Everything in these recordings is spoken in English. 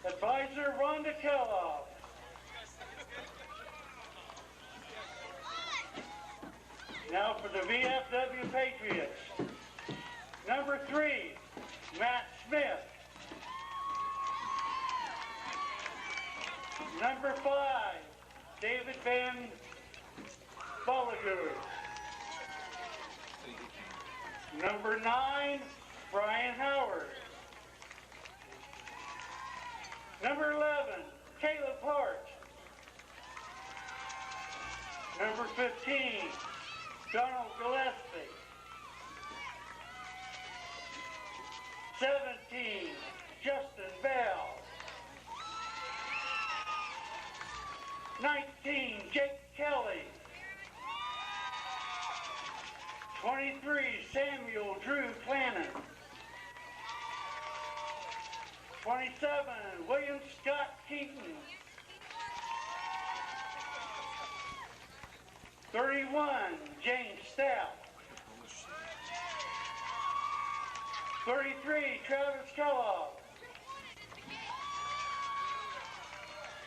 Advisor Rhonda Kellogg. Now for the VFW Patriots. Number 3, Matt Smith. Number 5, David Van Balagur. Number 9, Brian Howard. Number 11, Caleb Hart. Number 15, Donald Gillespie. 17, Justin Bell. 19, Jake Kelly. 23, Samuel Drew Clannon. 27, William Scott Keaton. 31, James Stout. 33, Travis Kellogg.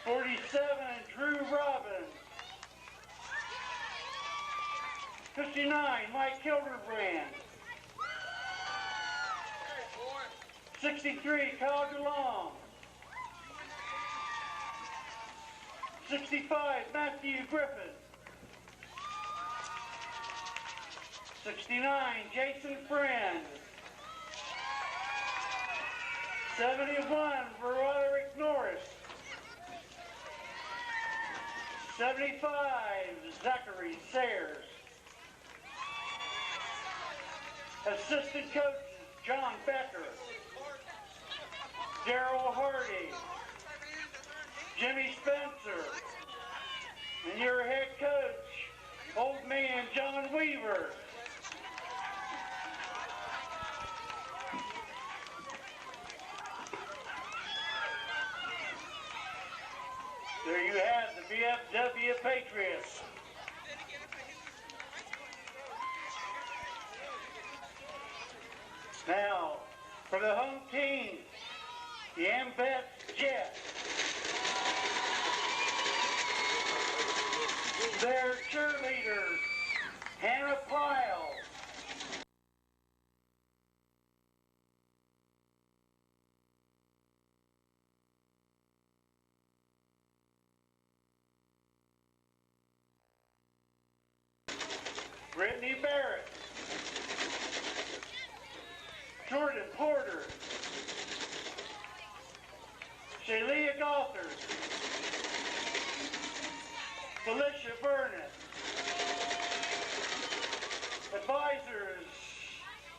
47, Drew Robbins. 59, Mike Hildebrand. 63, Kyle DeLong. 65, Matthew Griffin. 69, Jason Friend. 71, Veroderick Norris. 75, Zachary Sayers. Assistant coaches, John Becker, Darrell Hardy, Jimmy Spencer, and your head coach, old man John Weaver. There you have the VFW Patriots. Now, for the home team, the Ambets Jets. Their cheerleaders, Hannah Pyle. Brittany Barrett. Jordan Porter. Shalia Gothard. Felicia Burnett. Advisors,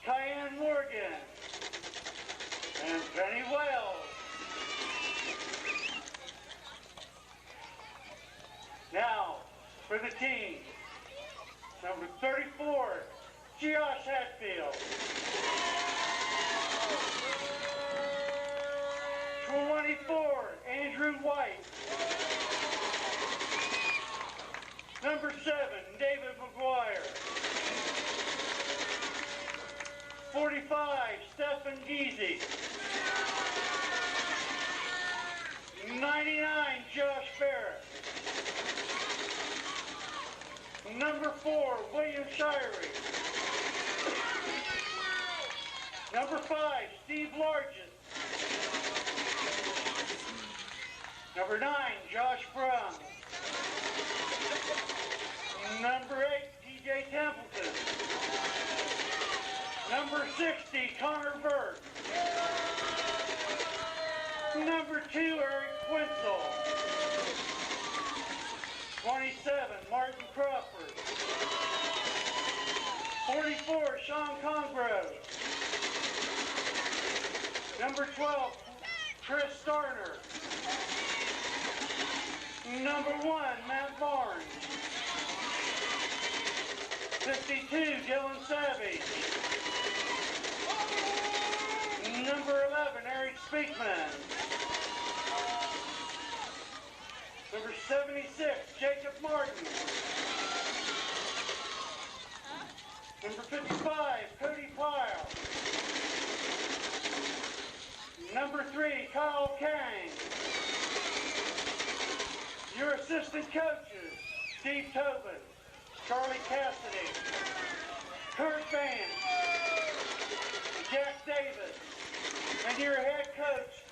Cayenne Morgan and Penny Wells. Now, for the team, number 34, Josh Hatfield. 24, Andrew White. Number 7, David McGuire. 45, Stephen Geezy. 99, Josh Barrett. Number 4, William Shirey. Number 5, Steve Largent. Number 9, Josh Brown. Number 8, TJ Templeton. Number 60, Connor Burke. Number 2, Eric Quinzel. 27, Martin Crawford. 44, Sean Congrove. Number 12, Chris Starner. Number 1, Matt Barnes. 52, Dylan Savage. Number 11, Eric Speakman. Number 76, Jacob Martin. Number 55, Cody Pyle. Number 3, Kyle Kang. Your assistant coaches, Steve Tobin, Charlie Cassidy, Kurt Vance, Jack Davis, and your head coach,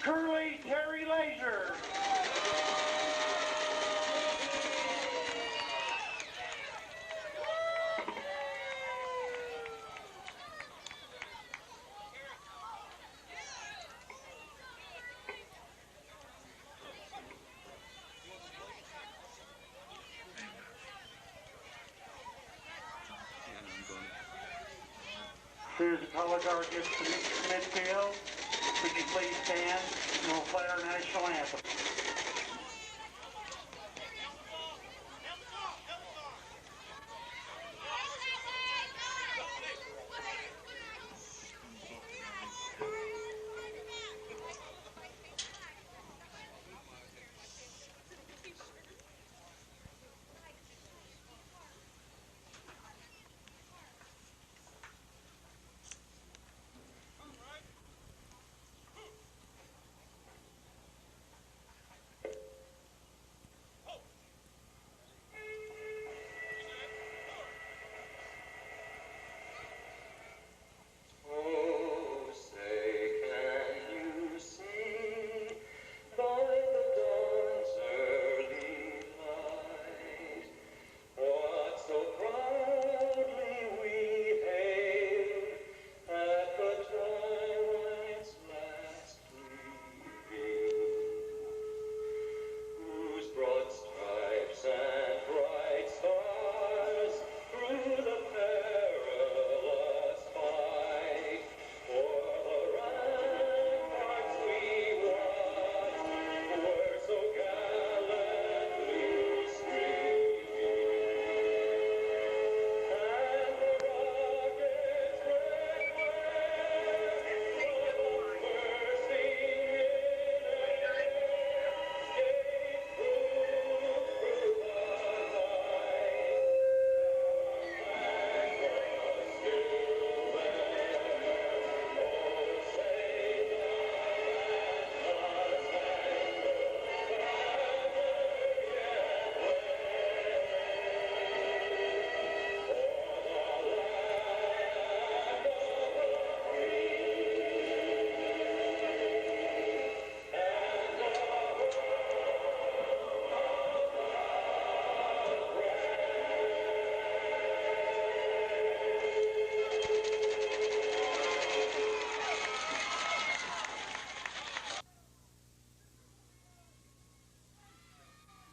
Curly Terry Laser. As soon as the color guard gets to midfield, would you please stand and we'll play our national anthem.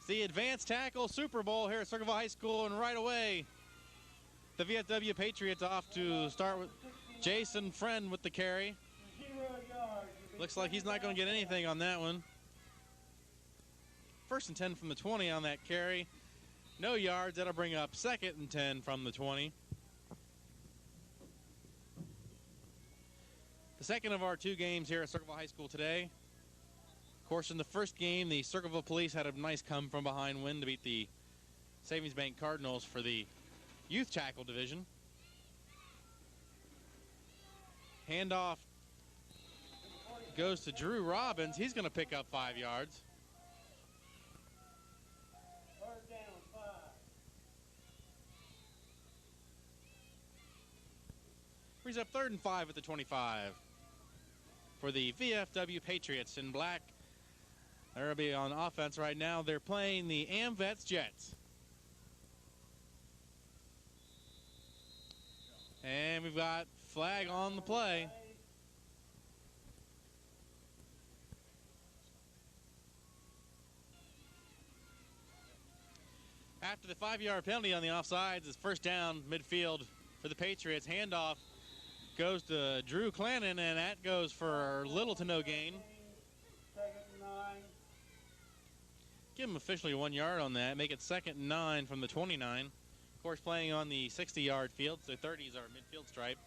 The advanced tackle Super Bowl here at Circleville High School, and right away the VFW Patriots off to start with Jason Friend with the carry. Looks like he's not going to get anything on that one. 1st and 10 from the 20 on that carry. No yards. That'll bring up 2nd and 10 from the 20. The second of our 2 games here at Circleville High School today. Of course, in the first game, the Circleville Police had a nice come-from-behind win to beat the Savings Bank Cardinals for the youth tackle division. Handoff goes to Drew Robbins. He's going to pick up 5 yards. Third down, 5. Brings up 3rd and 5 at the 25 for the VFW Patriots in black. They'll be on offense right now. They're playing the AmVets Jets. And we've got flag on the play. After the 5-yard penalty on the offsides, it's 1st down midfield for the Patriots. Handoff goes to Drew Clannon, and that goes for little to no gain. Give him officially 1 yard on that. Make it 2nd and 9 from the 29. Of course, playing on the 60-yard field, so 30s are midfield stripe.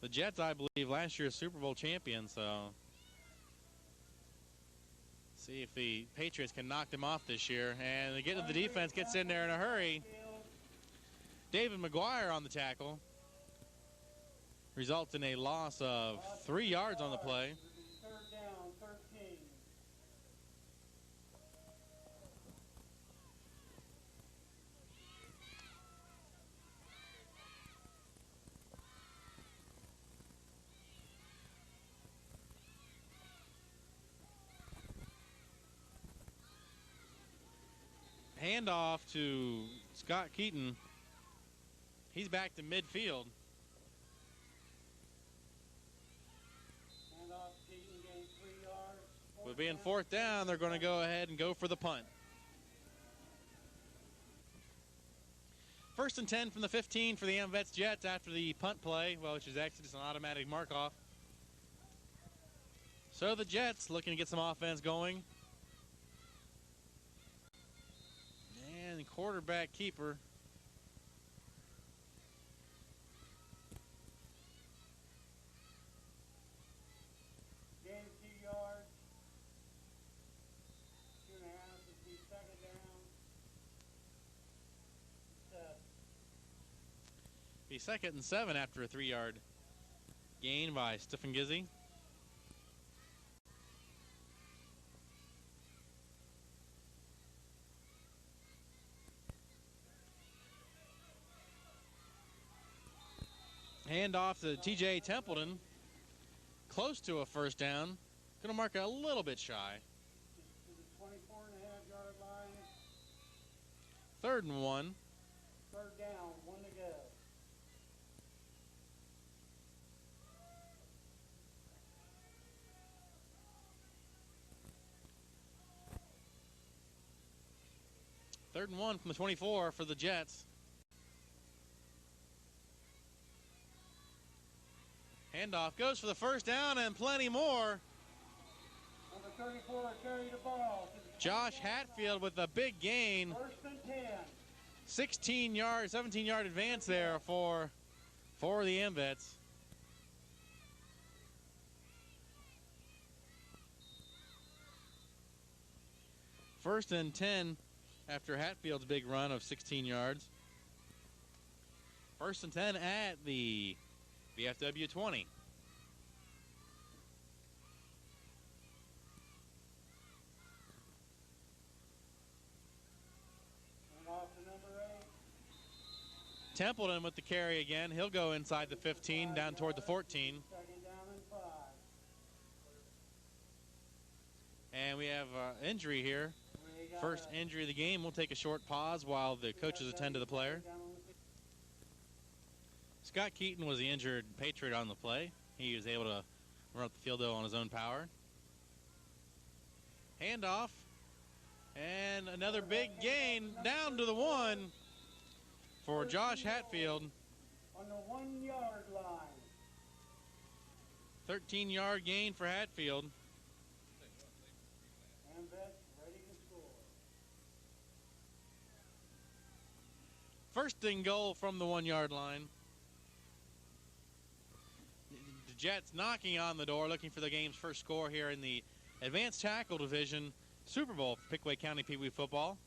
The Jets, I believe, last year's Super Bowl champions, so see if the Patriots can knock them off this year. And they get to the defense, gets in there in a hurry. David McGuire on the tackle. Results in a loss of 3 yards on the play. Third down, 13. Handoff to Scott Keaton. He's back to midfield. Handoff, Keaton gained 3 yards. With being fourth down, they're going to go ahead and go for the punt. First and 10 from the 15 for the AmVets Jets after the punt play, well, which is actually just an automatic mark-off. So the Jets looking to get some offense going. And the quarterback keeper. Gained 2 yards. 2.5 would be second down. Be second and 7 after a 3-yard gain by Stephen Gizzy. Handoff to TJ Templeton. Close to a first down. Going to mark a little bit shy. To the 24.5-yard line. 3rd and 1. Third down, 1 to go. Third and 1 from the 24 for the Jets. Handoff goes for the first down and plenty more. Number 34 carried the ball. Josh Hatfield with a big gain. First and 10. 16-yard, 17-yard advance there for the AmVets. First and 10 after Hatfield's big run of 16 yards. First and 10 at the VFW 20. And off to number 8. Templeton with the carry again. He'll go inside the 15 down toward the 14. Second down and 5. And we have injury here. First injury of the game. We'll take a short pause while the coaches attend to the player. Scott Keaton was the injured Patriot on the play. He was able to run up the field, though, on his own power. Handoff. And another big gain down to the 1 for Josh Hatfield. On the 1-yard line. 13-yard gain for Hatfield. AmVets ready to score. First and goal from the 1-yard line. The Jets knocking on the door, looking for the game's first score here in the Advanced Tackle Division Super Bowl for Pickaway County Peewee football.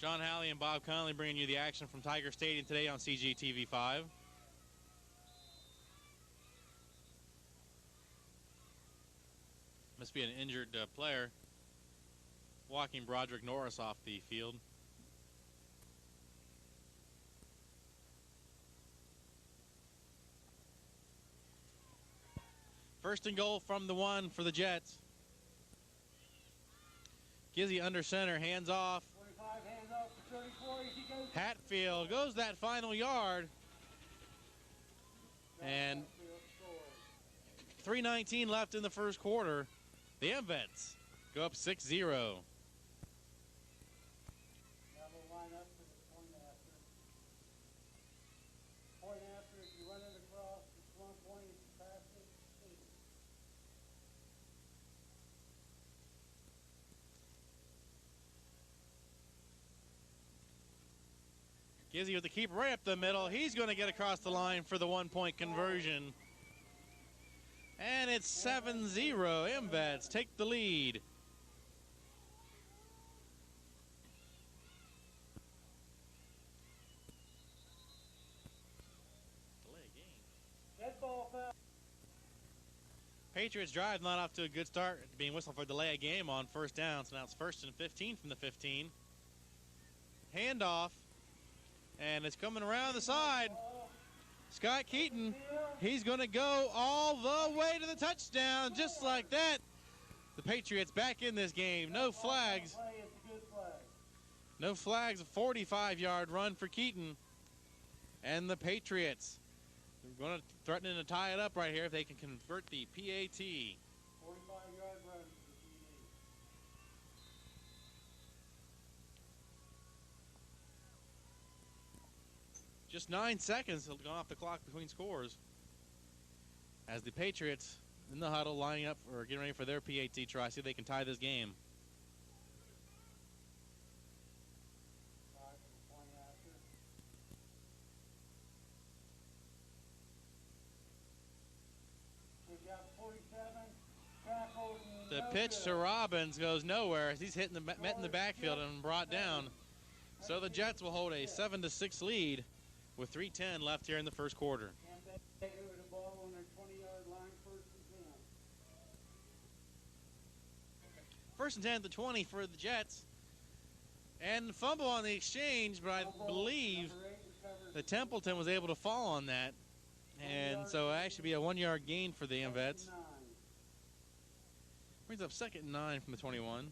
John Halley and Bob Conley bringing you the action from Tiger Stadium today on CGTV5. Must be an injured player walking Broderick Norris off the field. First and goal from the 1 for the Jets. Gizzy under center, hands off. 25 hands off to 34. He goes. Hatfield goes that final yard. And 3:19 left in the first quarter. The AmVets go up 6-0. Now we'll line up for the point after. Point after, if you run it across, it's 1 point. If you pass it, it's 2. Gizzy with the keeper right up the middle. He's going to get across the line for the 1-point conversion. And it's 7-0. AmVets take the lead. Patriots drive not off to a good start, being whistled for delay of game on first down. So now it's 1st and 15 from the 15. Handoff, and it's coming around the side. Scott Keaton, he's going to go all the way to the touchdown, just like that. The Patriots back in this game. No flags. No flags. A 45-yard run for Keaton. And the Patriots are going to threatening to tie it up right here if they can convert the PAT. 45-yard run. Just 9 seconds gone off the clock between scores. As the Patriots in the huddle lining up or getting ready for their PAT try, see if they can tie this game. The pitch to Robbins goes nowhere as he's hitting met in the backfield and brought down. So the Jets will hold a 7-6 lead with 3:10 left here in the first quarter. First and 10 at the 20 for the Jets. And fumble on the exchange, but I believe that Templeton was able to fall on that. And so it actually be a 1-yard gain for the Vets. Brings up 2nd and 9 from the 21.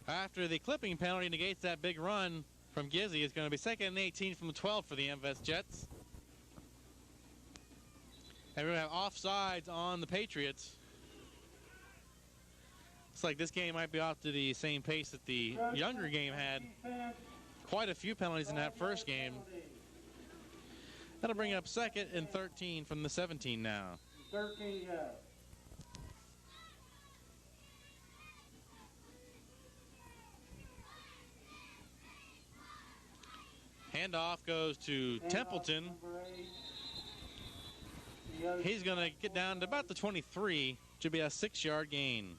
After the clipping penalty negates that big run from Gizzy, it's going to be 2nd and 18 from the 12 for the MVS Jets. And we're going to have offsides on the Patriots. Looks like this game might be off to the same pace that the younger game had. Quite a few penalties in that first game. That'll bring up 2nd and 13 from the 17 now. 13 yards. Handoff goes to Templeton. He's going to get down to about the 23. Should be a 6-yard gain.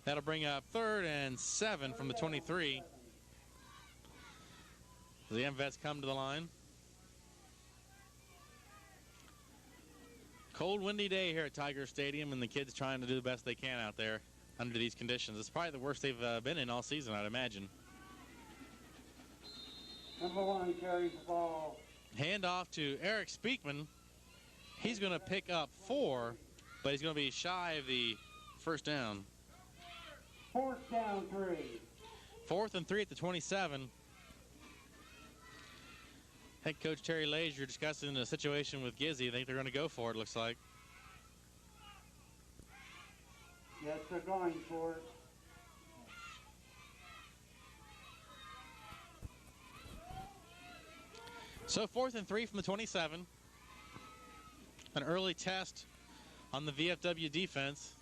That'll bring up 3rd and 7 from the 23. The MVets come to the line. Cold, windy day here at Tiger Stadium, and the kids trying to do the best they can out there under these conditions. It's probably the worst they've been in all season, I'd imagine. Number 1 carries the ball. Handoff to Eric Speakman. He's going to pick up 4, but he's going to be shy of the first down. 4th down 3. 4th and 3 at the 27. Head coach Terry Lazier discussing the situation with Gizzy. I think they're going to go for it, looks like. Yes, they're going for it. So 4th and 3 from the 27. An early test on the VFW defense.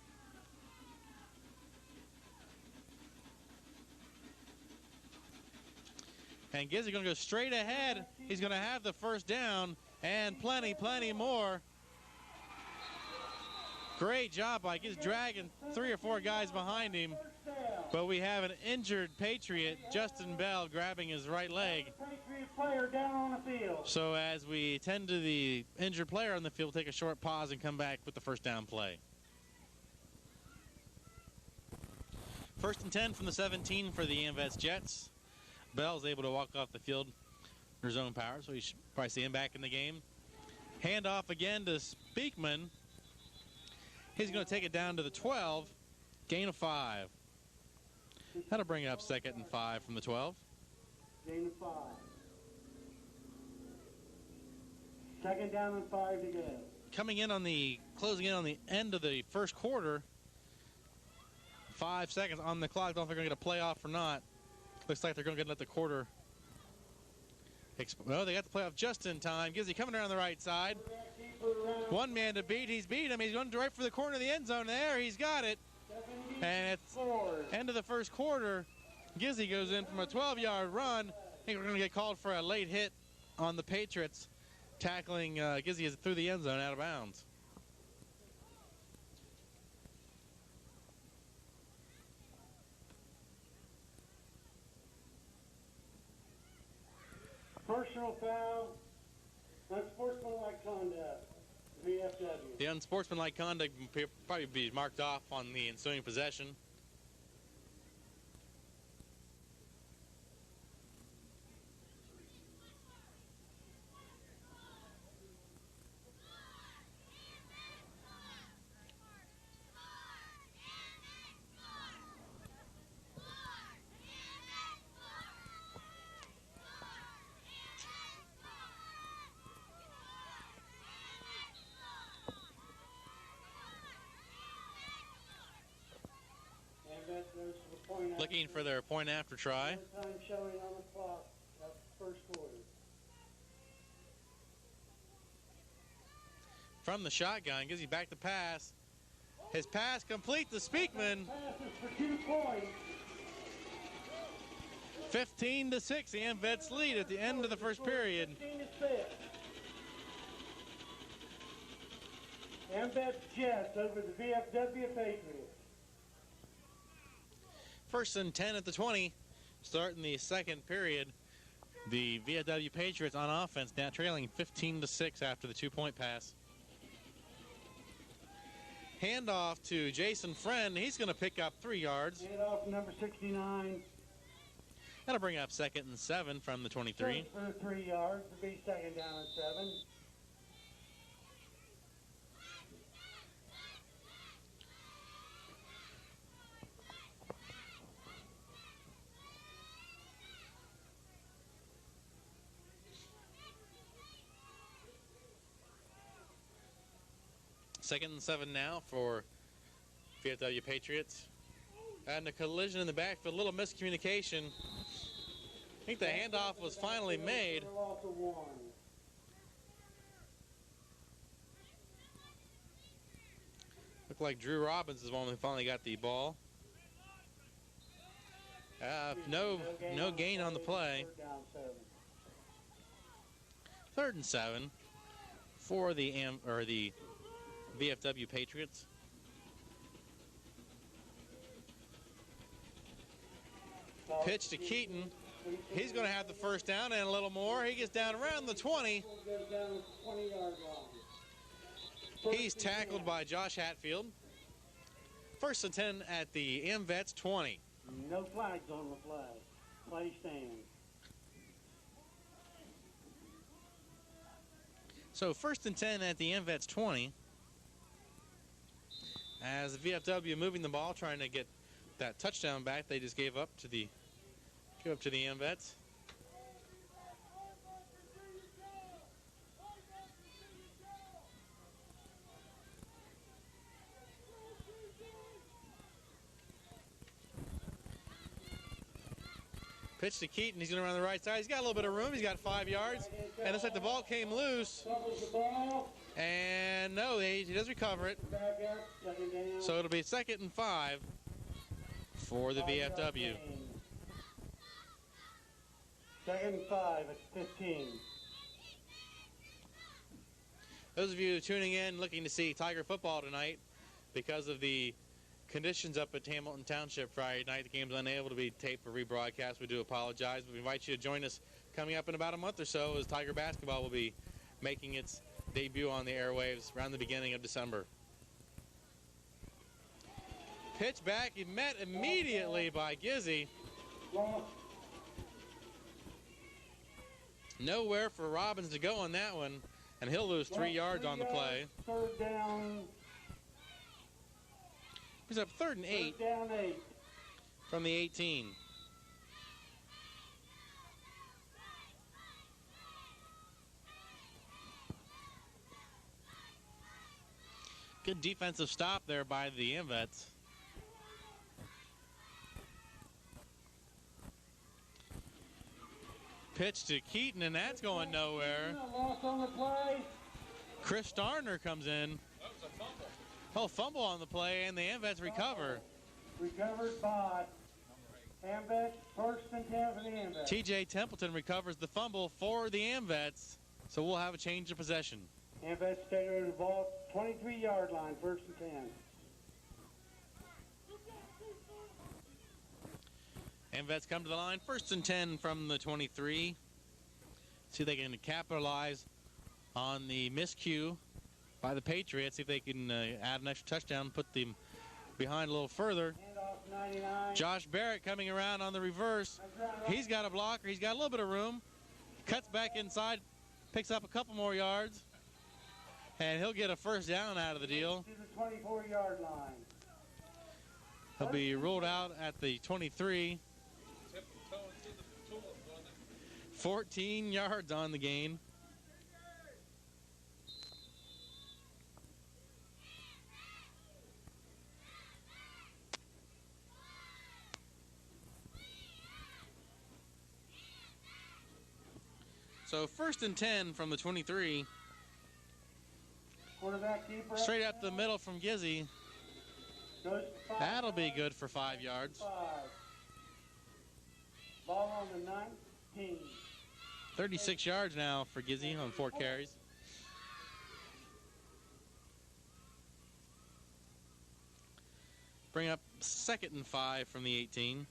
And Gizzy going to go straight ahead. He's going to have the first down and plenty more. Great job by Gizzy, dragging 3 or 4 guys behind him. But we have an injured Patriot, Justin Bell, grabbing his right leg. Patriot player down on the field. So as we tend to the injured player on the field, take a short pause and come back with the first down play. 1st and 10 from the 17 for the MVets Jets. Bell's able to walk off the field in his own power, so you should probably see him back in the game. Handoff again to Speakman. He's going to take it down to the 12. Gain of 5. That'll bring up 2nd and 5 from the 12. Gain of 5. Second down and 5 to go. Closing in on the end of the first quarter. 5 seconds on the clock. Don't know if they're going to get a playoff or not. Looks like they're going to let the quarter. Well, they got the playoff just in time. Gizzy coming around the right side. One man to beat. He's beat him. He's going right for the corner of the end zone there. He's got it. And it's end of the first quarter. Gizzy goes in from a 12-yard run. I think we're going to get called for a late hit on the Patriots, tackling Gizzy through the end zone out of bounds. Personal foul, unsportsmanlike conduct, VFW. The unsportsmanlike conduct will probably be marked off on the ensuing possession. Looking for their point after try. Time showing on the clock, first quarter. From the shotgun, Gizzy back to pass. His pass complete to Speakman. Passes for 2 points. 15-6, the AmVets lead at the end of the first period. 15-6. AmVets Jets over the VFW Patriots. First and 10 at the 20, starting the second period. The VFW Patriots on offense now trailing 15-6 after the 2-point pass. Handoff to Jason Friend. He's going to pick up 3 yards. Handoff number 69. That'll bring up 2nd and 7 from the 23. For 3 yards to be second down and 7. Second and 7 now for VFW Patriots. And a collision in the backfield, a little miscommunication. I think the handoff was finally made. Looked like Drew Robbins is the one who finally got the ball. No gain on the play. 3rd and 7 for the VFW Patriots. Pitch to Keaton. He's going to have the first down and a little more. He gets down around the 20. He's tackled by Josh Hatfield. First and 10 at the AmVets 20. No flags on the flag. Play stand. So first and 10 at the AmVets 20. As the VFW moving the ball, trying to get that touchdown back, they just gave up to the AmVets. Pitch to Keaton. He's going to run the right side. He's got a little bit of room. He's got 5 yards. And looks like the ball came loose. And no, he does recover it. So it'll be 2nd and 5 for the VFW. 2nd and 5 at 15. Those of you tuning in looking to see Tiger football tonight, because of the conditions up at Hamilton Township Friday night, the game's unable to be taped for rebroadcast. We do apologize, but we invite you to join us coming up in about a month or so as Tiger basketball will be making its debut on the airwaves around the beginning of December. Pitch back, he met immediately by Gizzy. Nowhere for Robbins to go on that one, and he'll lose 3 yards on the play. 3rd down. He's up 3rd and 8 down 8 from the 18. Good defensive stop there by the AMVETs. Pitch to Keaton, and that's going nowhere. Loss on the play. Chris Starner comes in. That was a fumble. Oh, fumble on the play, and the AMVETs recover. Recovered by AMVET, first and 10 for the AMVET. TJ Templeton recovers the fumble for the AMVETs, so we'll have a change of possession. AMVET stayed over the ball, 23-yard line, first and 10. AMVETs come to the line, first and 10 from the 23. See if they can capitalize on the miscue by the Patriots. See if they can add an extra touchdown, put them behind a little further. Handoff 99. Josh Barrett coming around on the reverse. He's got a blocker. He's got a little bit of room. Cuts back inside, picks up a couple more yards, and he'll get a first down out of the deal. To the 24-yard line. He'll be ruled out at the 23. 14 yards on the gain. So first and 10 from the 23. Quarterback keeper. Straight up the middle from Gizzy. Goes to 5. That'll be good for 5 yards. 5. Ball on the 19. 36 yards now for Gizzy on 4 carries. Bring up second and 5 from the 18.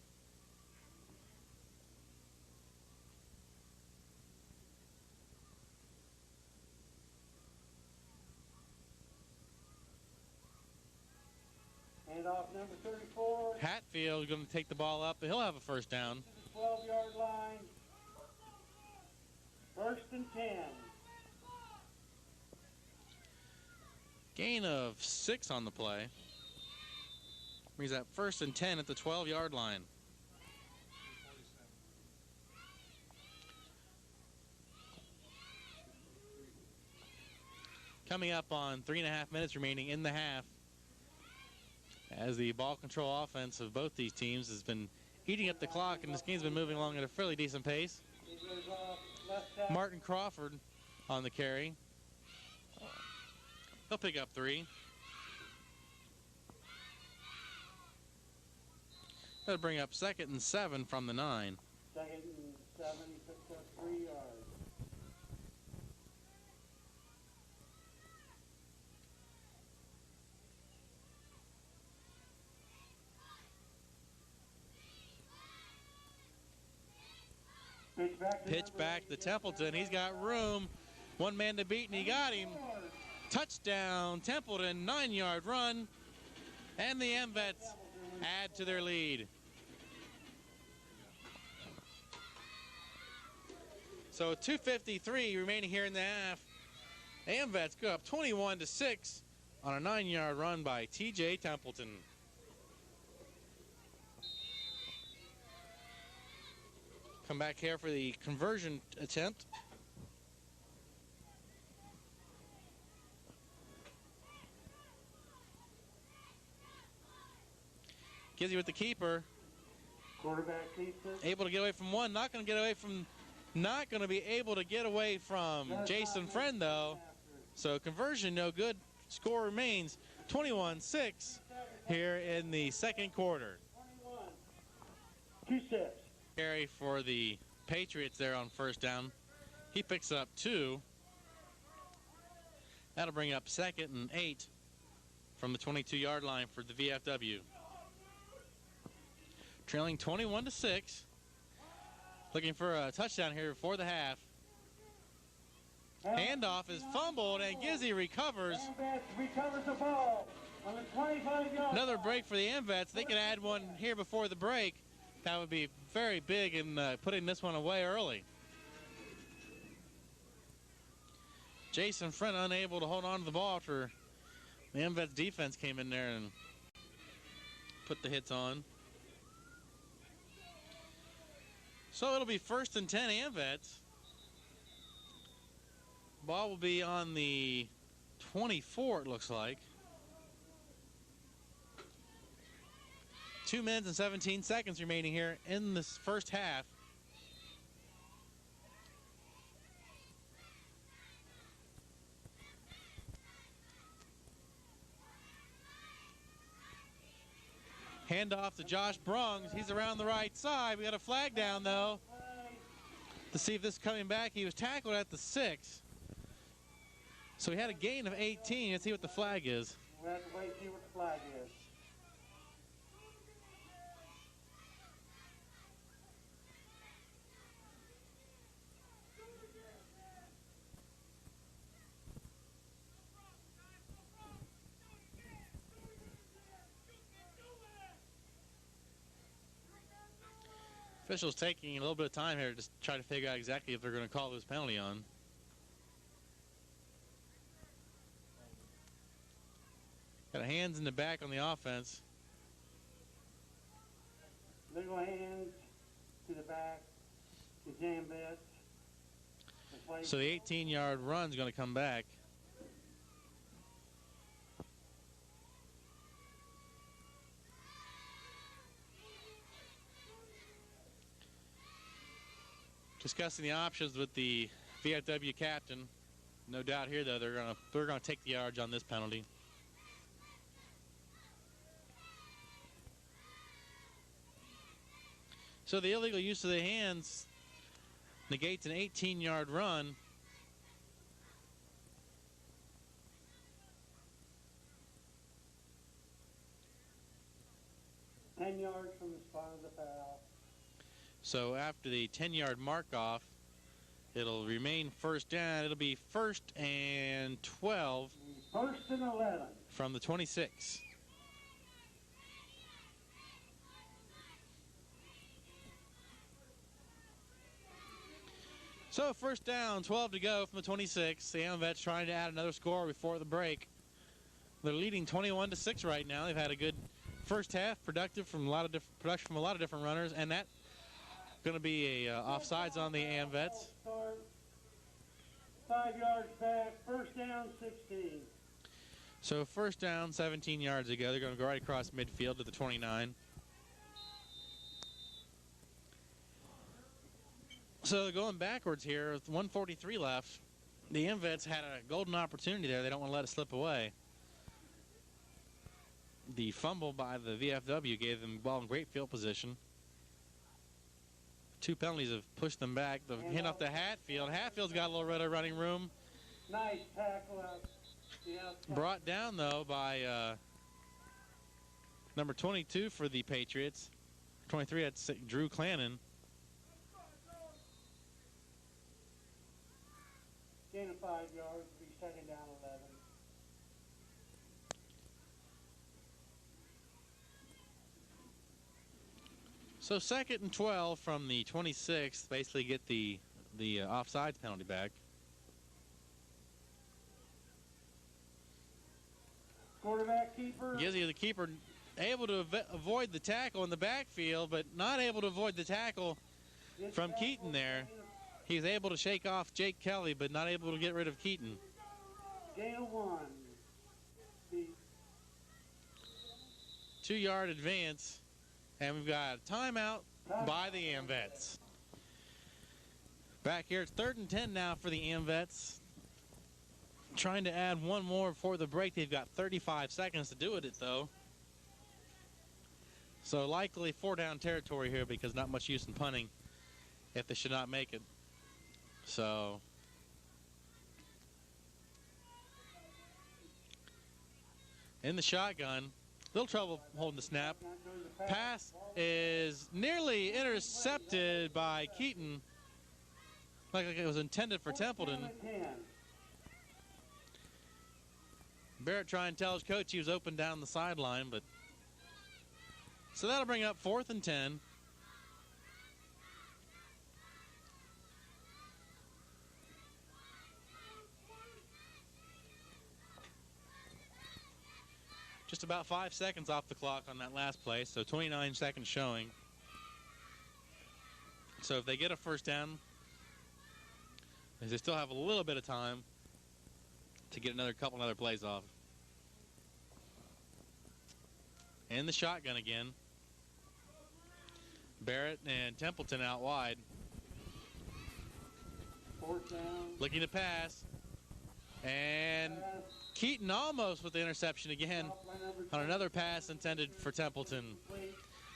Handoff number 34. Hatfield going to take the ball up, but he'll have a first down. To the 12-yard line. First and 10. Gain of 6 on the play. Brings that first and 10 at the 12-yard line. Coming up on 3.5 minutes remaining in the half, as the ball control offense of both these teams has been eating up the clock, and this game's been moving along at a fairly decent pace. Martin Crawford on the carry. He'll pick up 3. That'll bring up second and 7 from the 9. Second and 7, he picks up 3 yards. Pitch back to Templeton. He's got room. One man to beat, and he got him. Touchdown, Templeton, 9-yard run. And the AMVETs add to their lead. So 2:53 remaining here in the half. AMVETs go up 21-6 on a 9-yard run by TJ Templeton. Come back here for the conversion attempt. Gizzy with the keeper. Quarterback keeper. Able to get away from one. Not going to get away from. Not going to be able to get away from Jason Friend though. So conversion no good. Score remains 21-6 here in the second quarter. 21. 2-6. Carry for the Patriots there on first down. He picks up 2. That'll bring up second and 8 from the 22-yard line for the VFW. Trailing 21-6. Looking for a touchdown here before the half. Handoff is fumbled, and Gizzy recovers. Recovers the ball on the 25-yard. Another break for the AMVETs. They could add one here before the break. That would be very big in putting this one away early. Jason Friend unable to hold on to the ball after the AMVETs defense came in there and put the hits on. So it'll be first and 10 AMVETs. Ball will be on the 24, it looks like. 2 minutes and 17 seconds remaining here in this first half. Handoff to Josh Brungs. He's around the right side. We got a flag down, though. To see if this is coming back. He was tackled at the 6. So he had a gain of 18. Let's see what the flag is. We'll have to wait and see what the flag is. Officials taking a little bit of time here to just try to figure out exactly if they're going to call this penalty on. Got hands in the back on the offense. Legal hands to the back to Jambet. So the 18-yard run is going to come back. Discussing the options with the VFW captain. No doubt here, though, they're gonna take the yardage on this penalty. So the illegal use of the hands negates an 18-yard run. $10 yards from the spot of the foul. So after the 10-yard mark off, it'll remain first down. It'll be 1st and 12. 1st and 11. From the 26. So first down, 12 to go from the 26. The AMVets trying to add another score before the break. They're leading 21-6 right now. They've had a good first half, productive from a lot of different runners, and that going to be a offsides on the AMVets. 5 yards back, first down, 16. So first down, 17 yards ago. They're going to go right across midfield to the 29. So they're going backwards here with 1:43 left. The AMVets had a golden opportunity there. They don't want to let it slip away. The fumble by the VFW gave them ball in great field position. 2 penalties have pushed them back. The hand off to Hatfield. Hatfield's got a little bit of running room. Nice tackle out. Brought down, though, by number 22 for the Patriots. 23, that's Drew Clannon. Gain of 5 yards, be 2nd down, 11. So 2nd and 12 from the 26th, basically get the offsides penalty back. Quarterback keeper. Gives you the keeper able to avoid the tackle in the backfield, but not able to avoid the tackle from Keaton there. He's able to shake off Jake Kelly, but not able to get rid of Keaton. Gain of 1. 2-yard advance. And we've got a timeout by the AMVets. Back here, it's 3rd and 10 now for the AMVets. Trying to add one more before the break. They've got 35 seconds to do it, though. So likely 4-down territory here because not much use in punting if they should not make it. So in the shotgun. Little trouble holding the snap. Pass is nearly intercepted by Keaton. Like it was intended for Templeton. Barrett trying to tell his coach he was open down the sideline, but so that'll bring up 4th and 10. Just about 5 seconds off the clock on that last play, so 29 seconds showing. So if they get a first down, they still have a little bit of time to get another couple other plays off. And the shotgun again. Barrett and Templeton out wide. Fourth down. Looking to pass. And Keaton almost with the interception again on another pass intended for Templeton.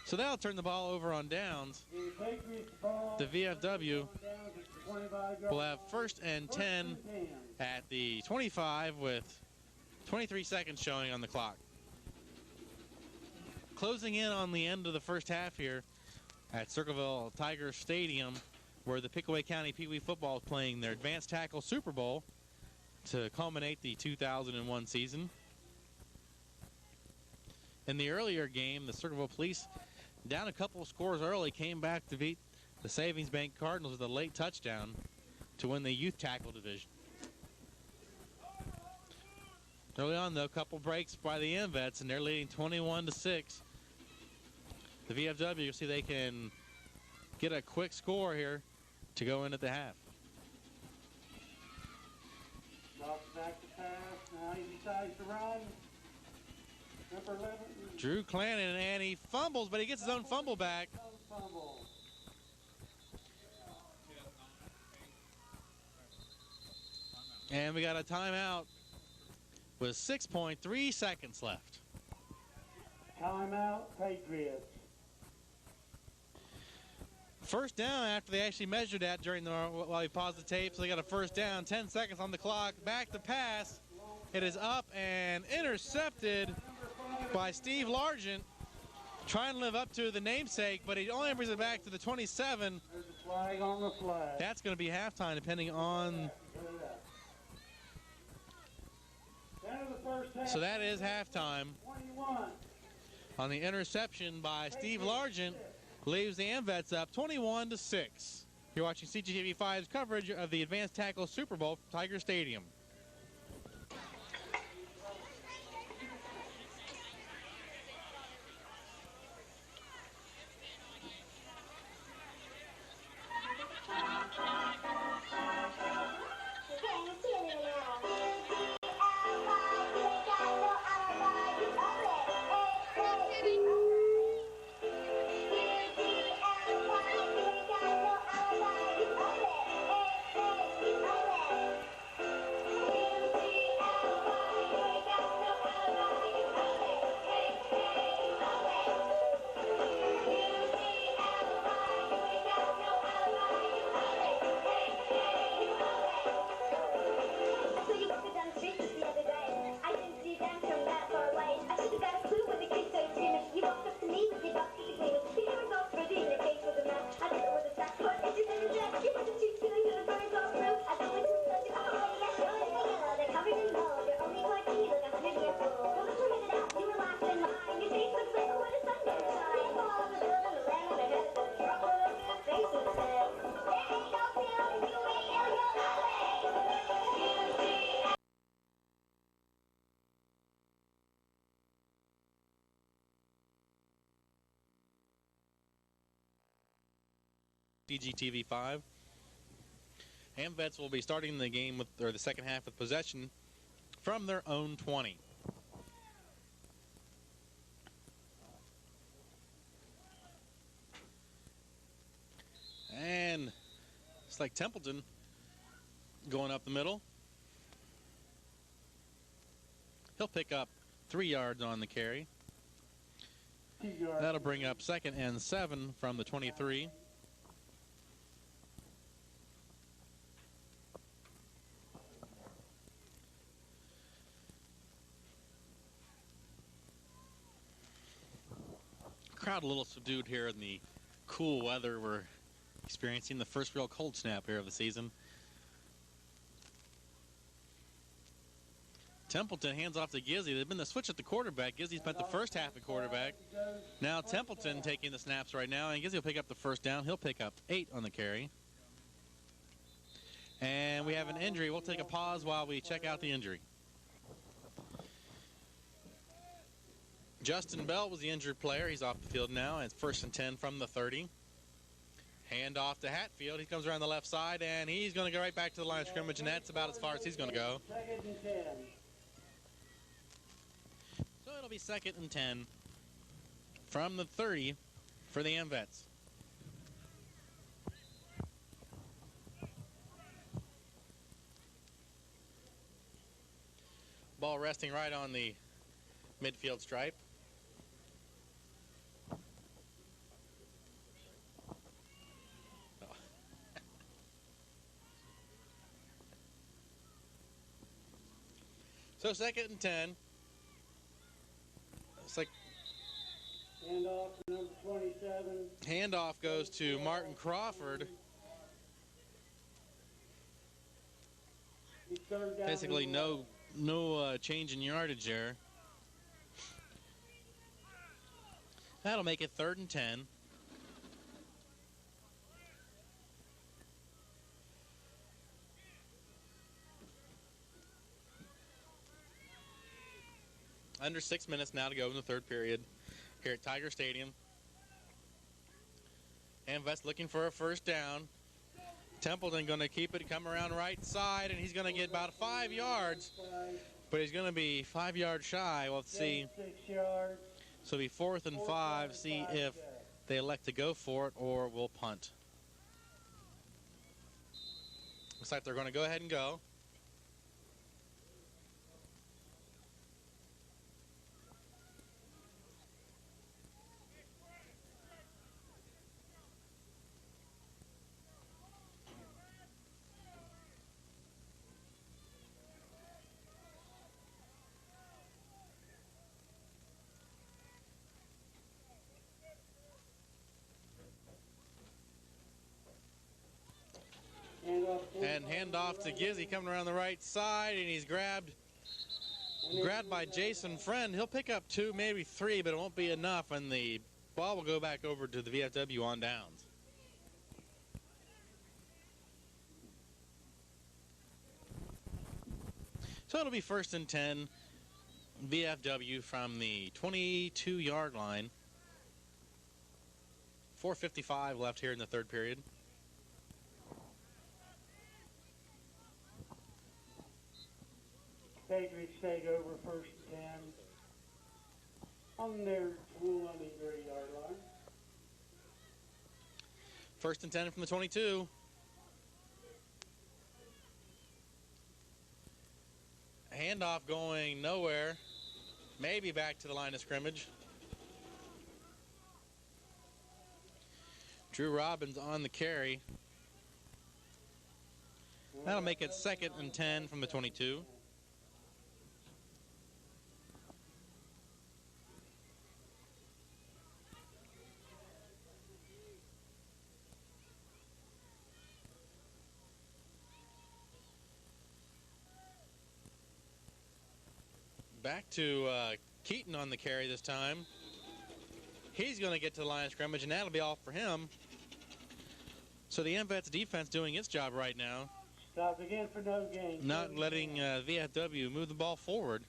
So that'll turn the ball over on downs. The VFW will have 1st and 10 at the 25 with 23 seconds showing on the clock. Closing in on the end of the first half here at Circleville Tiger Stadium, where the Pickaway County Peewee football is playing their Advanced Tackle Super Bowl to culminate the 2001 season. In the earlier game, the Circleville Police, down a couple of scores early, came back to beat the Savings Bank Cardinals with a late touchdown to win the youth tackle division. Early on, though, a couple breaks by the Invets, and they're leading 21-6. The VFW, you'll see they can get a quick score here to go in at the half. Drops back to pass. Now he decides to run. Number 11. Drew Clannon, and he fumbles, but he gets his own fumble back. Fumble. And we got a timeout with 6.3 seconds left. Timeout, Patriots. First down after they actually measured that during the while we paused the tape, so they got a first down. 10 seconds on the clock. Back to pass. It is up and intercepted by Steve Largent, trying to live up to the namesake, but he only brings it back to the 27. There's a flag on the flag. That's going to be halftime, depending on. So that is halftime. 21. On the interception by Steve Largent, leaves the Invets up 21-6. You're watching CGTV5's coverage of the Advanced Tackle Super Bowl from Tiger Stadium. CGTV5. Invets will be starting the game with, or the second half with possession from their own 20. And it's like Templeton going up the middle. He'll pick up 3 yards on the carry. That'll bring up 2nd and 7 from the 23. Crowd a little subdued here in the cool weather. We're experiencing the first real cold snap here of the season. Templeton hands off to Gizzy. They've been the switch at the quarterback. Gizzy spent the first half at quarterback. Now Templeton taking the snaps right now, and Gizzy will pick up the first down. He'll pick up 8 on the carry. And we have an injury. We'll take a pause while we check out the injury. Justin Bell was the injured player. He's off the field now. And it's 1st and 10 from the 30. Hand off to Hatfield. He comes around the left side, and he's going to go right back to the line of scrimmage, and that's about as far as he's going to go. 2nd and 10. So it'll be 2nd and 10 from the 30 for the Invets. Ball resting right on the midfield stripe. Oh. So 2nd and 10. It's like Handoff to number 27. handoff goes to Martin Crawford. Basically no change in yardage there. That'll make it 3rd and 10. Under 6 minutes now to go in the 3rd period here at Tiger Stadium. Amvets looking for a first down. Templeton going to keep it, come around right side, and he's going to get about 5 yards, but he's going to be 5 yards shy. Let's see. 6 yards. So it'll be 4th and 5. See if they elect to go for it or we'll punt. Looks like they're going to go ahead and go. And handoff to Gizzy coming around the right side, and he's grabbed by Jason Friend. He'll pick up 2, maybe 3, but it won't be enough, and the ball will go back over to the VFW on downs. So it'll be 1st and 10, VFW from the 22-yard line. 4:55 left here in the 3rd period. Patriots take over 1st and 10 on their 23-yard line. 1st and 10 from the 22. Handoff going nowhere. Maybe back to the line of scrimmage. Drew Robbins on the carry. That'll make it 2nd and 10 from the 22. Back to Keaton on the carry this time. He's going to get to the line of scrimmage, and that'll be all for him. So the Amvets defense doing its job right now. Stopped again for no gain. Not letting VFW move the ball forward.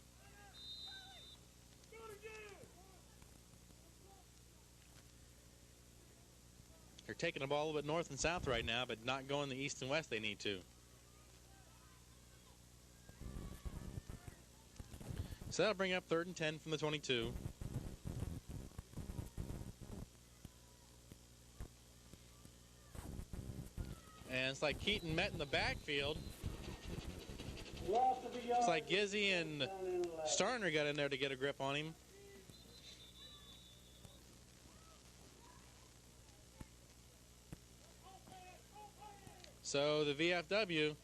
They're taking the ball a little bit north and south right now, but not going the east and west they need to. So that'll bring up 3rd and 10 from the 22. And it's like Keaton met in the backfield. It's like Gizzy and Starner got in there to get a grip on him. So the VFW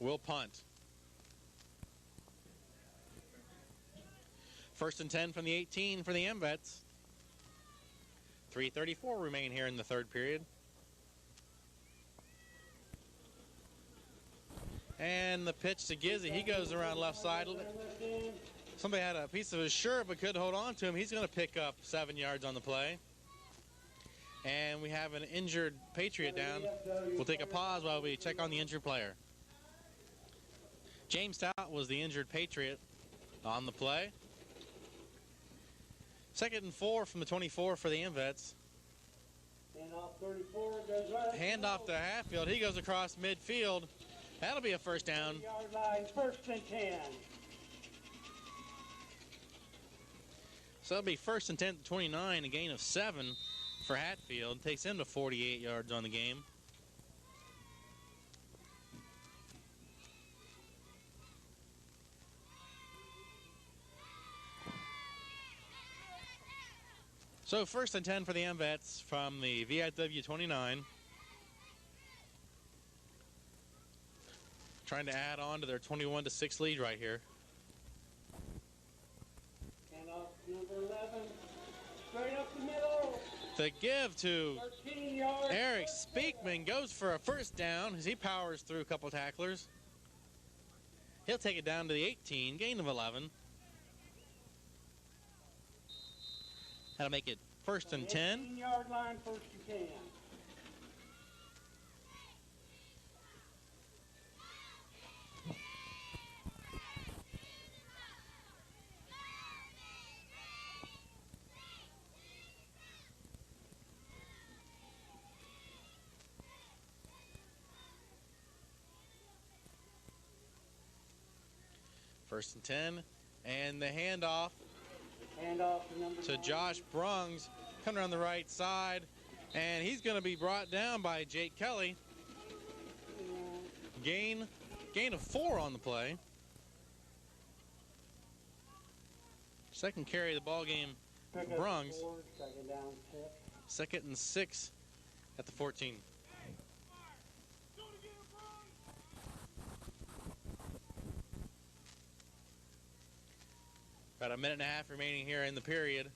will punt. 1st and 10 from the 18 for the Amvets. 3:34 remain here in the 3rd period. And the pitch to Gizzy. He goes around left side. Somebody had a piece of his shirt but couldn't hold on to him. He's going to pick up 7 yards on the play. And we have an injured Patriot down. We'll take a pause while we check on the injured player. James Stout was the injured Patriot on the play. 2nd and 4 from the 24 for the Amvets. Handoff to Hatfield. He goes across midfield. That'll be a first down. 1st and 10. So it'll be 1st and 10 to 29, a gain of 7 for Hatfield. Takes him to 48 yards on the game. So 1st and 10 for the MVets from the VFW 29. Trying to add on to their 21-6 lead right here. And off number 11, straight up the middle. The give to 13 yards. Eric Speakman goes for a first down as he powers through a couple tacklers. He'll take it down to the 18, gain of 11. That'll make it 1st and 10. 18-yard line, 1st and 10. First and 10, and the handoff to number Josh Brungs, coming around the right side, and he's going to be brought down by Jake Kelly. Gain of 4 on the play. Second carry of the ball game for Brungs. Second and 6 at the 14. About a minute and a half remaining here in the period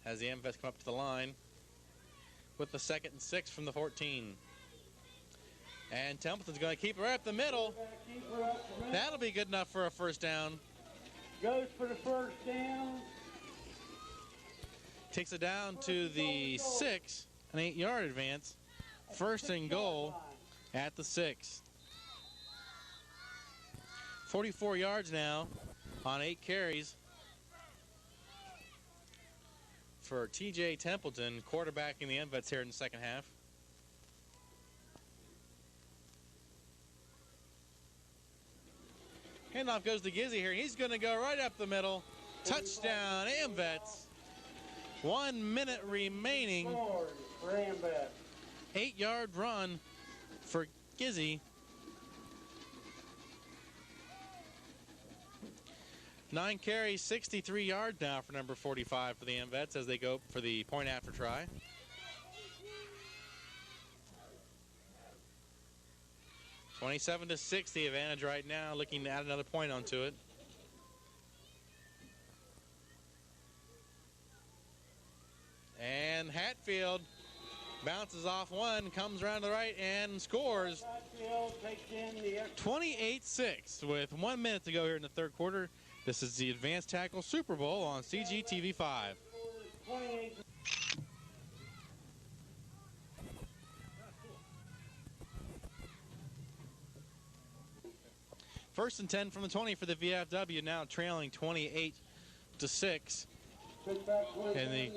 as the MVets come up to the line with the 2nd and 6 from the 14. And Templeton's going to keep it right up the middle. That'll be good enough for a first down. Goes for the first down. Takes it down to the 6, an 8-yard advance. 1st and goal at the 6. 44 yards now on 8 carries for TJ Templeton, quarterbacking the MVets here in the second half. Handoff goes to Gizzy here. He's going to go right up the middle. Touchdown, MVets. 1 minute remaining. 8-yard run for Gizzy. 9 carries, 63 yards now for number 45 for the MVets as they go for the point after try. (27-6) the advantage right now, looking to add another point onto it. And Hatfield bounces off one, comes around to the right and scores. 28-6 with 1 minute to go here in the third quarter. This is the Advanced Tackle Super Bowl on CGTV5. First and 10 from the 20 for the VFW, now trailing 28-6. And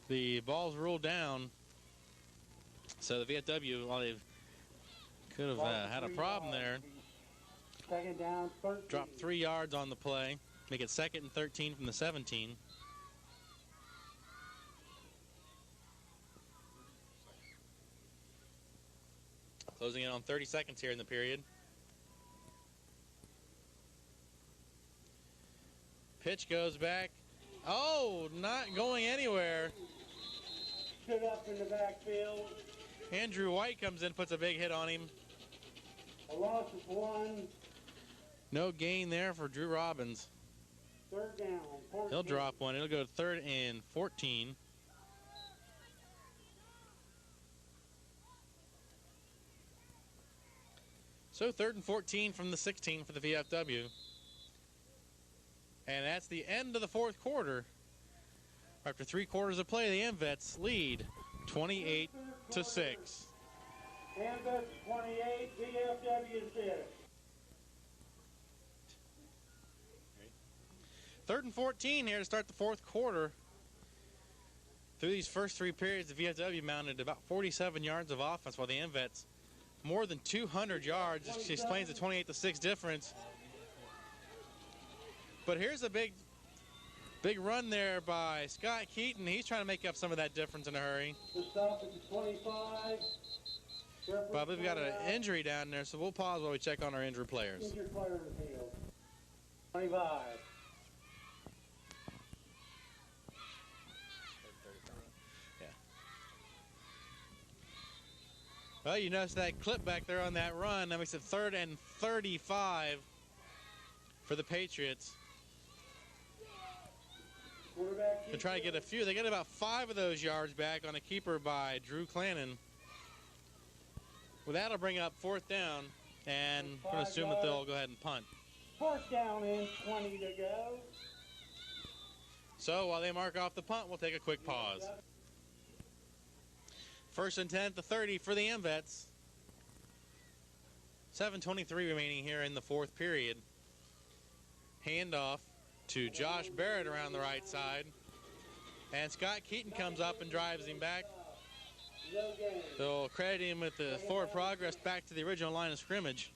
the ball's ruled down. So the VFW, while they've could have had a problem there. Second down, 13. Dropped 3 yards on the play. Make it 2nd and 13 from the 17. Closing in on 30 seconds here in the period. Pitch goes back. Oh, not going anywhere. Stood up in the backfield. Andrew White comes in, puts a big hit on him. A loss of 1. No gain there for Drew Robbins. Third down, 14. He'll drop one. It'll go 3rd and 14. So 3rd and 14 from the 16 for the VFW. And that's the end of the fourth quarter. After 3 quarters of play, the MVets lead 28-6. MVets 28, VFW 6. 3rd and 14 here to start the fourth quarter. Through these first 3 periods, the VFW mounted about 47 yards of offense, while the MVets more than 200 yards. She explains the 28-6 difference. But here's a big run there by Scott Keaton. He's trying to make up some of that difference in a hurry. Stop at the 25. But we've got an injury down there, so we'll pause while we check on our injured players. Injured player in the field. 25. Yeah. Well, you notice that clip back there on that run. That makes it 3rd and 35 for the Patriots. To try to get a few. They get about 5 of those yards back on a keeper by Drew Clannon. Well, that'll bring up 4th down, and we're going to assume that they'll go ahead and punt. 4th down and 20 to go. So while they mark off the punt, we'll take a quick pause. 1st and 10 at the 30 for the AMVETS. 7:23 remaining here in the 4th period. Handoff to Josh Barrett around the right side. And Scott Keaton comes up and drives him back. They'll credit him with the forward progress back to the original line of scrimmage.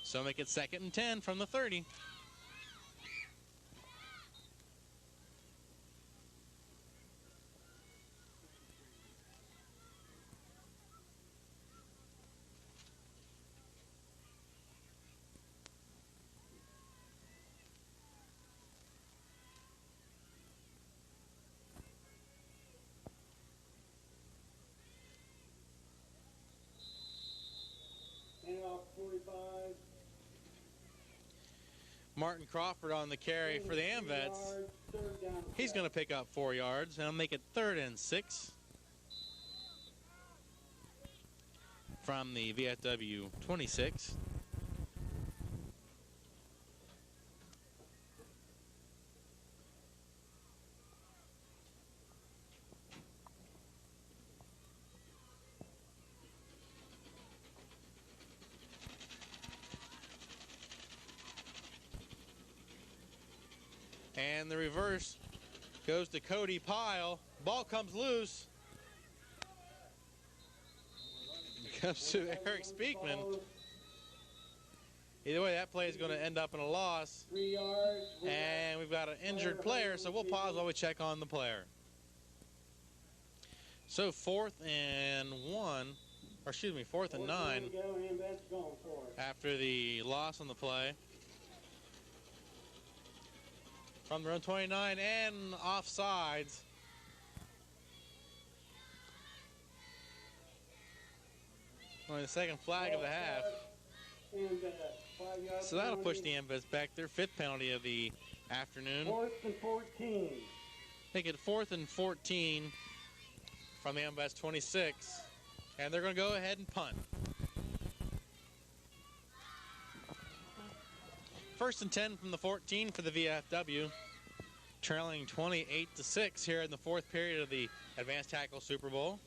So make it 2nd and 10 from the 30. Martin Crawford on the carry for the AMVETS. He's going to pick up 4 yards, and I'll make it 3rd and 6 from the VFW 26. And the reverse goes to Cody Pyle. Ball comes loose. Comes to Eric Speakman. Either way, that play is going to end up in a loss. 3 yards. And we've got an injured player, so we'll pause while we check on the player. So 4th and 9 after the loss on the play. From their own 29 and offsides. Only the 2nd flag of the half. So that'll push the AMVETS back, their 5th penalty of the afternoon. 4th and 14. Make it 4th and 14 from the AMVETS 26. And they're going to go ahead and punt. 1st and 10 from the 14 for the VFW. Trailing 28-6 here in the 4th period of the Advanced Tackle Super Bowl.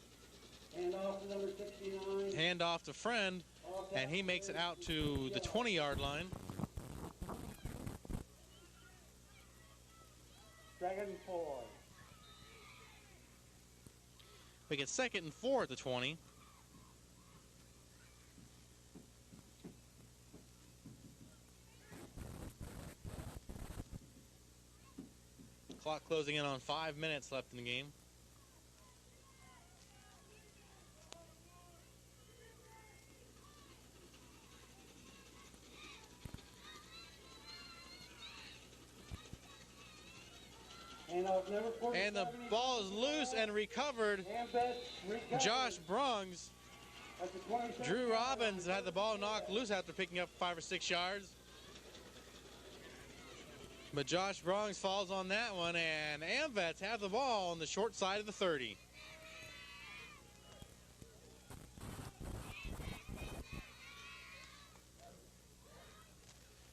Hand off to number 69. Hand off to Friend, and he makes it out to the 20-yard line. 2nd and 4. We get 2nd and 4 at the 20. Clock closing in on 5 minutes left in the game. And the ball is loose and recovered. Josh Brungs. Drew Robbins had the ball knocked loose after picking up 5 or 6 yards. But Josh Brungs falls on that one, and AMVETS have the ball on the short side of the 30.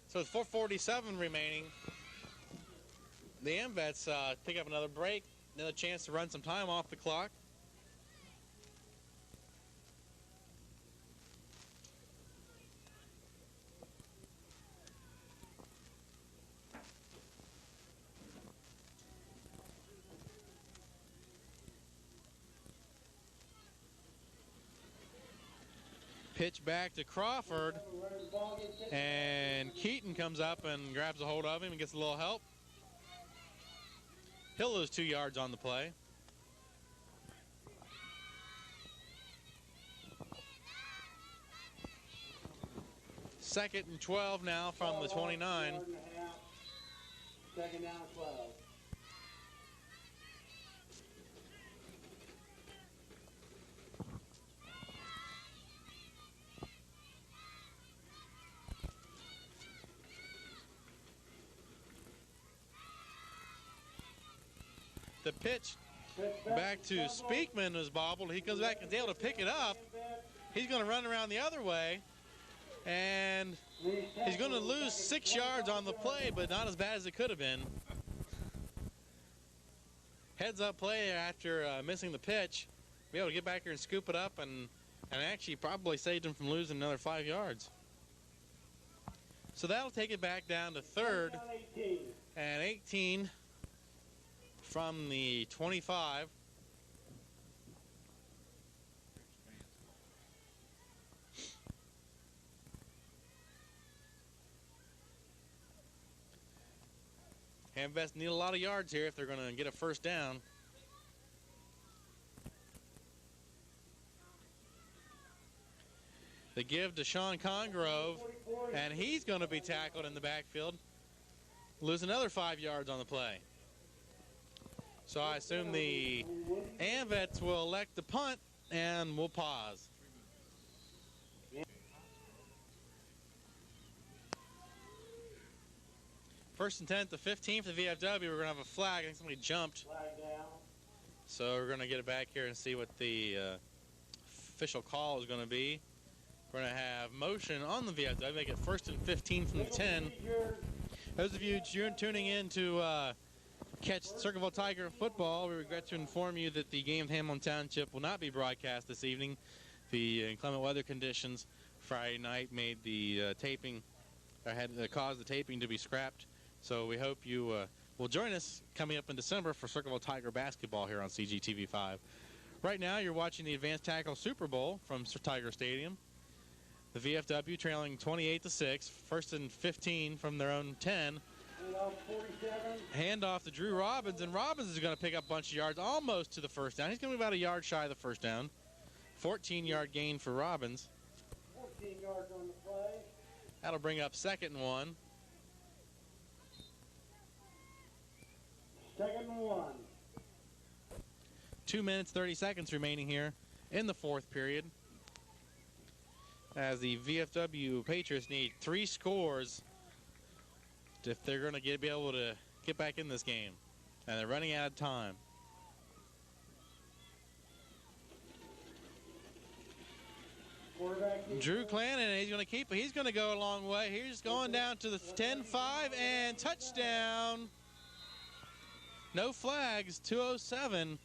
So with 4:47 remaining, the AMVETS pick up another break, another chance to run some time off the clock. Pitch back to Crawford, and Keaton comes up and grabs a hold of him and gets a little help. He'll lose 2 yards on the play. Second and 12 now from the 29. Second down, 12. The pitch back to Speakman was bobbled. He comes back and is able to pick it up. He's going to run around the other way, and he's going to lose 6 yards on the play, but not as bad as it could have been. Heads up play after missing the pitch. Be able to get back here and scoop it up, and actually probably saved him from losing another 5 yards. So that'll take it back down to third and 18 from the 25. Hamvets need a lot of yards here if they're going to get a first down. They give to Sean Congrove, and he's going to be tackled in the backfield. Lose another 5 yards on the play. So I assume the Hamvets will elect the punt, and we'll pause. First and 10 at the 15th of VFW. We're going to have a flag. I think somebody jumped. So we're going to get it back here and see what the official call is going to be. We're going to have motion on the VFW. Make it first and 15 from the 10. Those of you tuning in to catch Circleville Tiger football, we regret to inform you that the game of Hamilton Township will not be broadcast this evening. The inclement weather conditions Friday night made the taping, had caused the taping to be scrapped. So we hope you will join us coming up in December for Circleville Tiger basketball here on CGTV5. Right now, you're watching the Advanced Tackle Super Bowl from Tiger Stadium. The VFW trailing 28-6, first and 15 from their own 10. Handoff to Drew Robbins, and Robbins is going to pick up a bunch of yards almost to the first down. He's going to be about a yard shy of the first down. 14-yard gain for Robbins. 14 yards on the play. That'll bring up second and 1. Second and 1. 2 minutes, 30 seconds remaining here in the fourth period, as the VFW Patriots need 3 scores if they're going to be able to get back in this game. And they're running out of time. Drew Clannon, he's going to keep it. He's going to go a long way. He's going down to the 10-5 and touchdown. No flags, 2:07.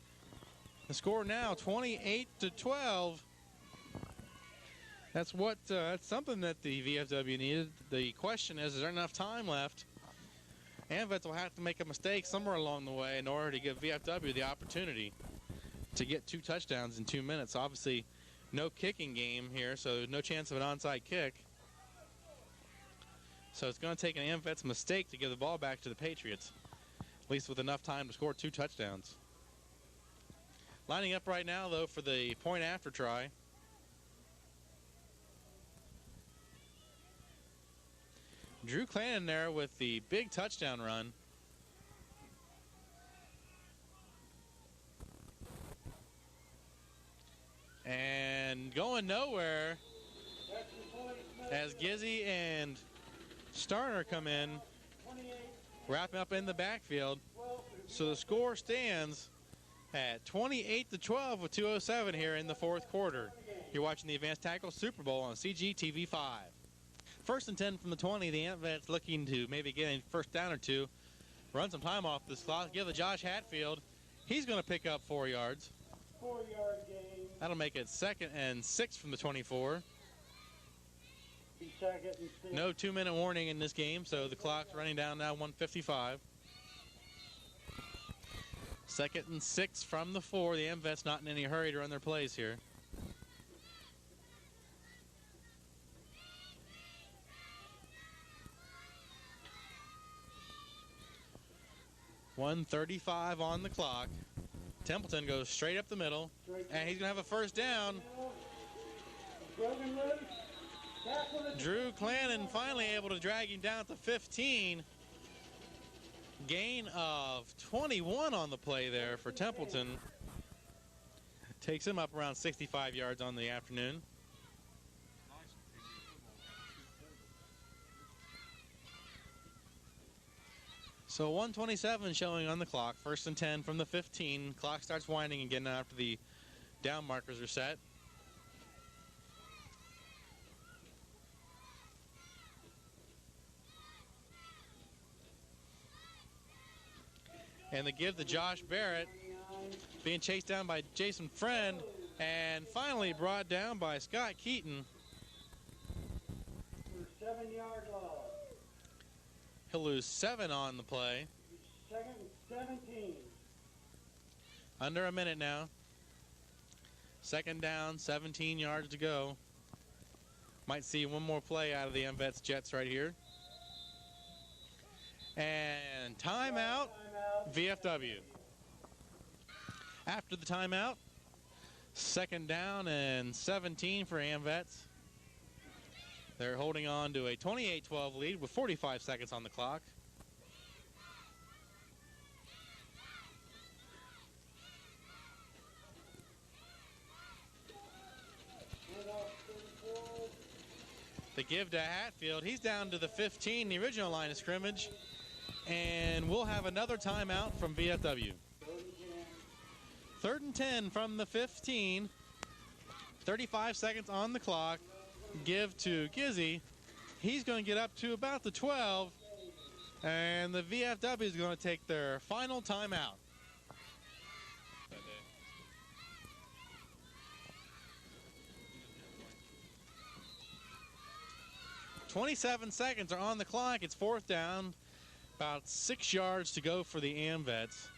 The score now 28-12. That's something that the VFW needed. The question is there enough time left? Hamvets will have to make a mistake somewhere along the way in order to give VFW the opportunity to get 2 touchdowns in 2 minutes. Obviously, no kicking game here, so no chance of an onside kick. So it's going to take an Hamvets mistake to give the ball back to the Patriots, at least with enough time to score 2 touchdowns. Lining up right now, though, for the point after try. Drew Clannon there with the big touchdown run. And going nowhere as Gizzy and Starner come in, wrapping up in the backfield. So the score stands at 28-12 with 2:07 here in the fourth quarter. You're watching the Advanced Tackle Super Bowl on CGTV5. First and 10 from the 20. The Hamvets looking to maybe get a first down or 2. Run some time off this clock. Give it to Josh Hatfield. He's going to pick up 4 yards. 4-yard gain. That'll make it second and 6 from the 24. Second and 6. No 2-minute warning in this game, so the clock's running down now 1:55. Second and 6 from the 4. The Hamvets not in any hurry to run their plays here. .135 on the clock. Templeton goes straight up the middle, and he's going to have a first down. Broken loose. Drew Clannon finally able to drag him down to 15. Gain of 21 on the play there for Templeton. Takes him up around 65 yards on the afternoon. So 1:27 showing on the clock. 1st and 10 from the 15. Clock starts winding again after the down markers are set. And the give to Josh Barrett, being chased down by Jason Friend, and finally brought down by Scott Keaton. 7-yard loss. He'll lose 7 on the play. 2nd and 17. Under a minute now. 2nd down, 17 yards to go. Might see one more play out of the MVets Jets right here. And timeout, VFW. After the timeout, 2nd down and 17 for AmVets. They're holding on to a 28-12 lead with 45 seconds on the clock. The give to Hatfield. He's down to the 15, the original line of scrimmage. And we'll have another timeout from VFW. 3rd and 10 from the 15. 35 seconds on the clock. Give to Gizzy. He's going to get up to about the 12. And the VFW is going to take their final timeout. 27 seconds are on the clock. It's 4th down. About 6 yards to go for the AmVets.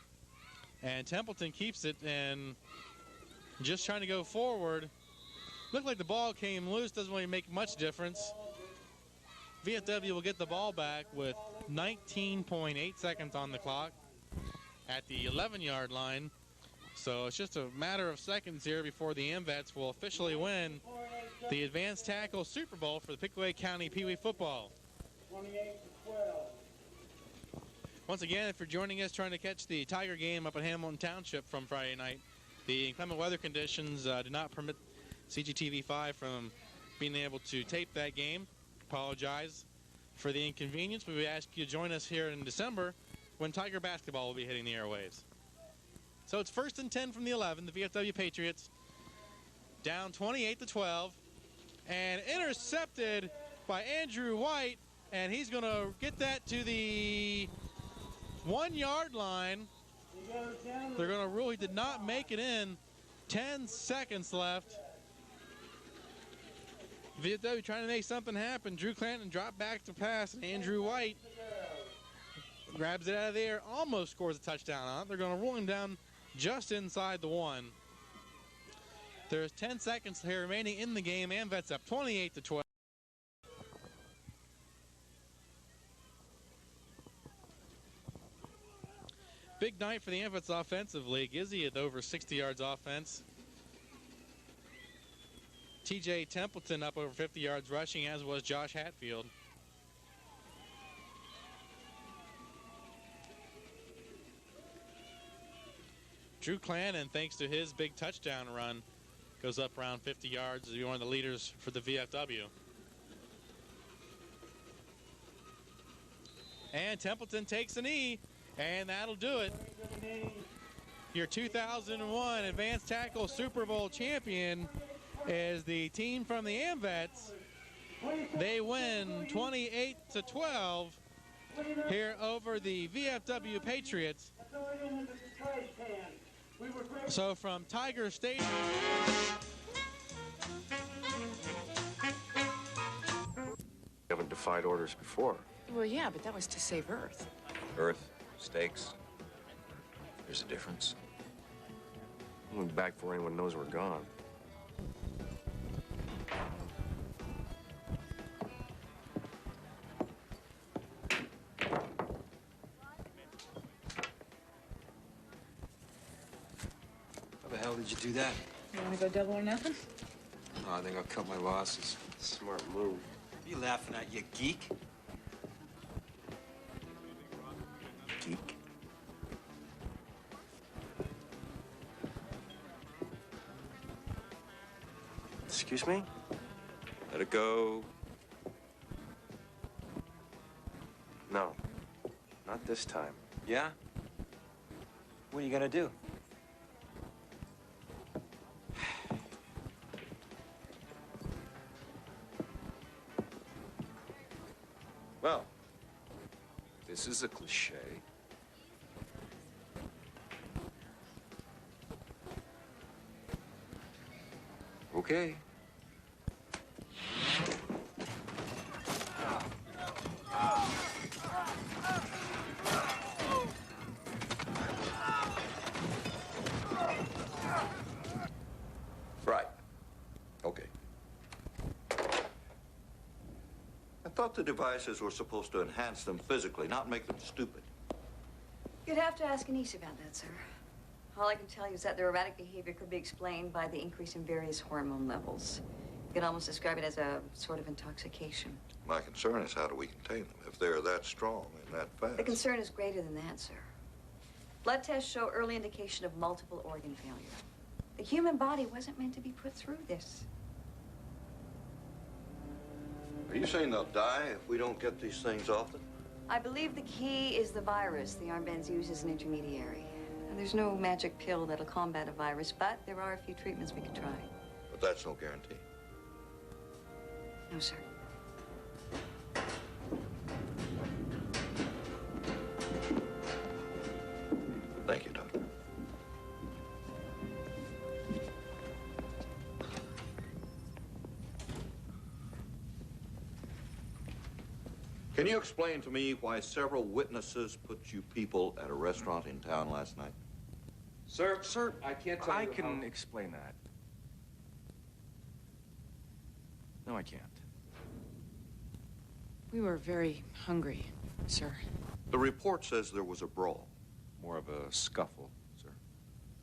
And Templeton keeps it and just trying to go forward. Looked like the ball came loose. Doesn't really make much difference. VFW will get the ball back with 19.8 seconds on the clock at the 11-yard line. So it's just a matter of seconds here before the AmVets will officially win the Advanced Tackle Super Bowl for the Pickaway County Peewee football. 28-12. Once again, if you're joining us trying to catch the Tiger game up at Hamilton Township from Friday night, the inclement weather conditions did not permit CGTV5 from being able to tape that game. Apologize for the inconvenience. We would ask you to join us here in December when Tiger basketball will be hitting the airwaves. So it's 1st and 10 from the 11, the VFW Patriots down 28-12 and intercepted by Andrew White, and he's going to get that to the 1-yard line. They're going to rule he did not make it in. 10 seconds left. VFW trying to make something happen. Drew Clanton dropped back to pass, and Andrew White grabs it out of the air, almost scores a touchdown on it. They're going to rule him down just inside the 1. There's 10 seconds here remaining in the game. AmVets up 28-12. Big night for the AmVets offensively. Gizzy at over 60 yards offense. TJ Templeton up over 50 yards rushing, as was Josh Hatfield. Drew Clanton, thanks to his big touchdown run, goes up around 50 yards. He's one of the leaders for the VFW. And Templeton takes a knee, and that'll do it. Your 2001 Advanced Tackle Super Bowl champion is the team from the AmVets. They win 28-12 here over the VFW Patriots. So from Tiger Stadium. You haven't defied orders before. Well, yeah, but that was to save Earth. Earth, stakes. There's a difference. We'll be back before anyone knows we're gone. How the hell did you do that? You want to go double or nothing? Oh, I think I'll cut my losses. Smart move. What are you laughing at, you geek? Geek. Excuse me? Let it go. No, not this time. Yeah? What are you gonna do? Well, this is a cliche. Okay. Right. Okay. I thought the devices were supposed to enhance them physically, not make them stupid. You'd have to ask Anise about that, sir. All I can tell you is that their erratic behavior could be explained by the increase in various hormone levels. You could almost describe it as a sort of intoxication. My concern is how do we contain them if they're that strong and that fast? The concern is greater than that, sir. Blood tests show early indication of multiple organ failure. The human body wasn't meant to be put through this. Are you saying they'll die if we don't get these things off them? I believe the key is the virus the armbands use as an intermediary. And there's no magic pill that'll combat a virus, but there are a few treatments we could try. But that's no guarantee. No, sir. Thank you, Doctor. Can you explain to me why several witnesses put you people at a restaurant in town last night? Sir, I can't tell I you can how- explain that. No, I can't. We were very hungry, sir. The report says there was a brawl. More of a scuffle, sir.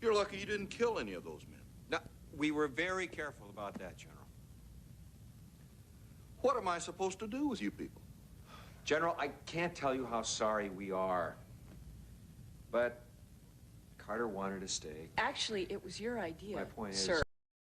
You're lucky you didn't kill any of those men. No, we were very careful about that, General. What am I supposed to do with you people? General, I can't tell you how sorry we are. But Carter wanted to stay. Actually, it was your idea, My point is- sir.